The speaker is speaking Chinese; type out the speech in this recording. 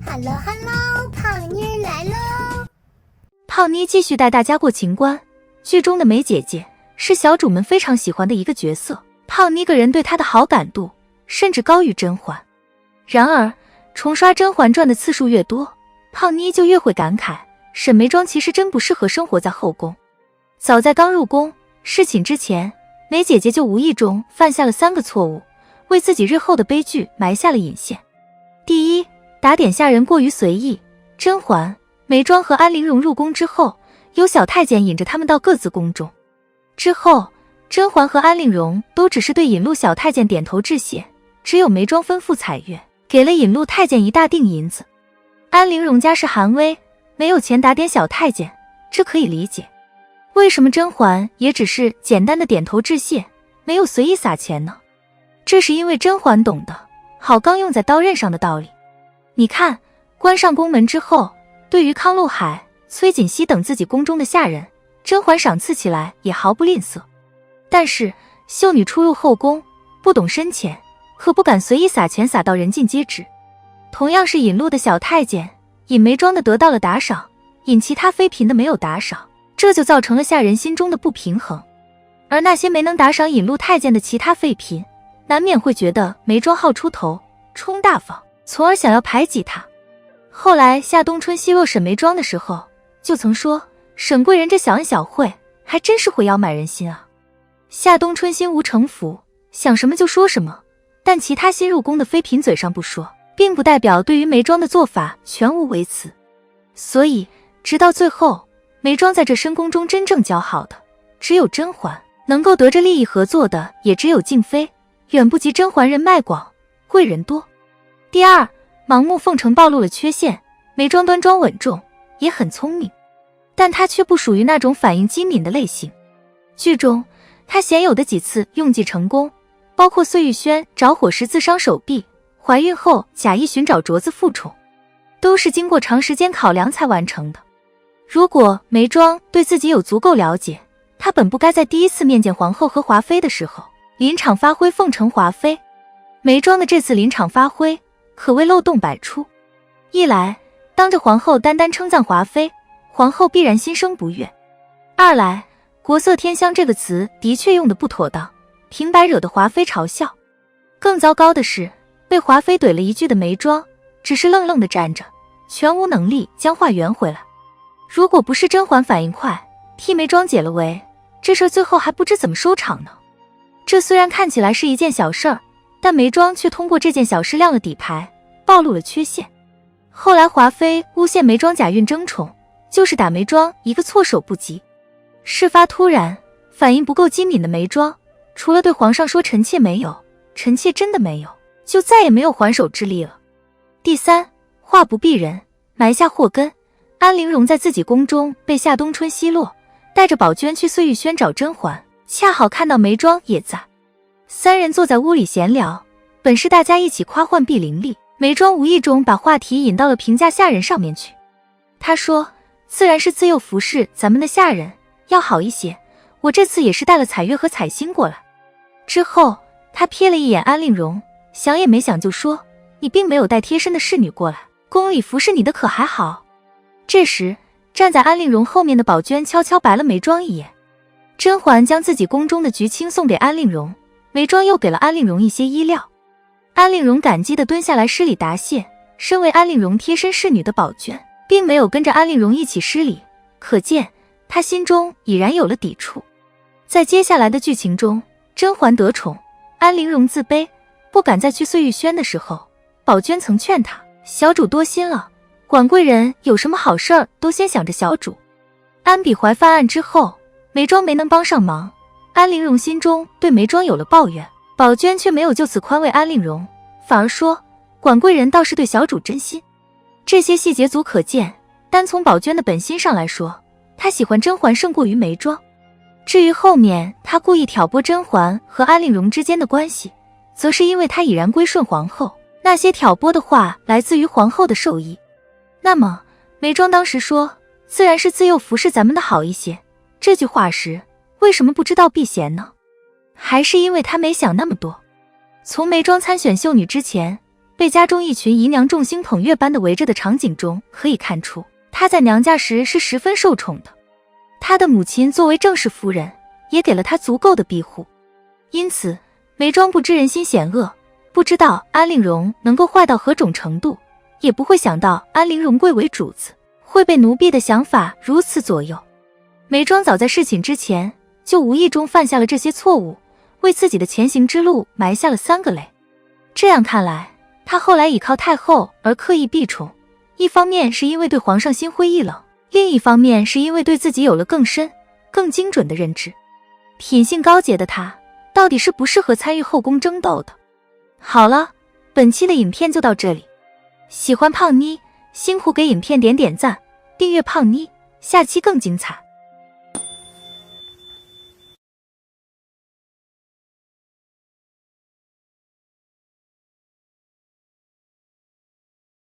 Hello Hello， 胖妮儿来喽！胖妮继续带大家过情关。剧中的梅姐姐是小主们非常喜欢的一个角色，胖妮个人对她的好感度甚至高于甄嬛。然而，重刷《甄嬛传》的次数越多，胖妮就越会感慨，沈眉庄其实真不适合生活在后宫。早在刚入宫侍寝之前，梅姐姐就无意中犯下了3个错误，为自己日后的悲剧埋下了引线。第一，打点下人过于随意。甄嬛、眉庄和安陵容入宫之后，有小太监引着他们到各自宫中。之后，甄嬛和安陵容都只是对引路小太监点头致谢，只有眉庄吩咐彩月，给了引路太监1大锭银子。安陵容家世寒微，没有钱打点小太监，这可以理解。为什么甄嬛也只是简单的点头致谢，没有随意撒钱呢？这是因为甄嬛懂得好钢用在刀刃上的道理。你看，关上宫门之后，对于康禄海、崔槿汐等自己宫中的下人，甄嬛赏赐起来也毫不吝啬。但是秀女初入后宫，不懂深浅，可不敢随意撒钱撒到人尽皆知。同样是引路的小太监，引眉庄的得到了打赏，引其他妃嫔的没有打赏，这就造成了下人心中的不平衡。而那些没能打赏引路太监的其他妃嫔，难免会觉得眉庄好出头，冲大方，从而想要排挤他。后来夏冬春奚落沈眉庄的时候，就曾说沈贵人这小恩小惠，还真是会要买人心啊。夏冬春心无城府，想什么就说什么，但其他新入宫的妃嫔嘴上不说，并不代表对于眉庄的做法全无微词。所以直到最后，眉庄在这深宫中真正交好的只有甄嬛，能够得着利益合作的也只有静妃，远不及甄嬛人脉广，贵人多。第二，盲目奉承暴露了缺陷。眉庄端庄稳重，也很聪明，但她却不属于那种反应机敏的类型。剧中她鲜有的几次用计成功，包括碎玉轩着火时自伤手臂，怀孕后假意寻找镯子复宠，都是经过长时间考量才完成的。如果眉庄对自己有足够了解，她本不该在第一次面见皇后和华妃的时候临场发挥奉承华妃。眉庄的这次临场发挥可谓漏洞百出。一来，当着皇后单单称赞华妃，皇后必然心生不悦；二来，国色天香这个词的确用得不妥当，平白惹得华妃嘲笑。更糟糕的是，被华妃怼了一句的眉庄，只是愣愣地站着，全无能力将话圆回来。如果不是甄嬛反应快，替眉庄解了围，这事最后还不知怎么收场呢。这虽然看起来是一件小事儿，但眉庄却通过这件小事亮了底牌，暴露了缺陷。后来华妃诬陷眉庄假孕争宠，就是打眉庄一个措手不及。事发突然，反应不够机敏的眉庄，除了对皇上说臣妾没有，臣妾真的没有，就再也没有还手之力了。第三，话不避人，埋下祸根。安陵容在自己宫中被夏冬春奚落，带着宝娟去碎玉轩找甄嬛，恰好看到眉庄也在。三人坐在屋里闲聊，本是大家一起夸浣碧伶俐，眉庄无意中把话题引到了评价下人上面去。她说，自然是自幼服侍咱们的下人要好一些，我这次也是带了彩月和彩星过来。之后她瞥了一眼安陵容，想也没想就说，你并没有带贴身的侍女过来，宫里服侍你的可还好？这时站在安陵容后面的宝娟悄悄白了眉庄一眼。甄嬛将自己宫中的菊青送给安陵容，眉庄又给了安陵容一些衣料。安陵容感激地蹲下来施礼答谢，身为安陵容贴身侍女的宝娟并没有跟着安陵容一起施礼，可见她心中已然有了抵触。在接下来的剧情中，甄嬛得宠，安陵容自卑，不敢再去碎玉轩的时候，宝娟曾劝她，小主多心了，管贵人有什么好事儿都先想着小主。安比怀犯案之后，眉庄没能帮上忙，安陵容心中对眉庄有了抱怨，宝娟却没有就此宽慰安陵容，反而说管贵人倒是对小主真心。这些细节足可见，单从宝娟的本心上来说，她喜欢甄嬛胜过于眉庄。至于后面她故意挑拨甄嬛和安陵容之间的关系，则是因为她已然归顺皇后，那些挑拨的话来自于皇后的授意。那么眉庄当时说自然是自幼服侍咱们的好一些，这句话时为什么不知道避嫌呢？还是因为她没想那么多。从眉庄参选秀女之前，被家中一群姨娘众星捧月般的围着的场景中，可以看出她在娘家时是十分受宠的。她的母亲作为正室夫人，也给了她足够的庇护。因此，眉庄不知人心险恶，不知道安陵容能够坏到何种程度，也不会想到安陵容贵为主子，会被奴婢的想法如此左右。眉庄早在侍寝之前，就无意中犯下了这些错误，为自己的前行之路埋下了3个雷。这样看来，他后来倚靠太后而刻意避宠，一方面是因为对皇上心灰意冷，另一方面是因为对自己有了更深、更精准的认知。品性高洁的他，到底是不适合参与后宫争斗的。好了，本期的影片就到这里。喜欢胖妮，辛苦给影片点赞，订阅胖妮，下期更精彩。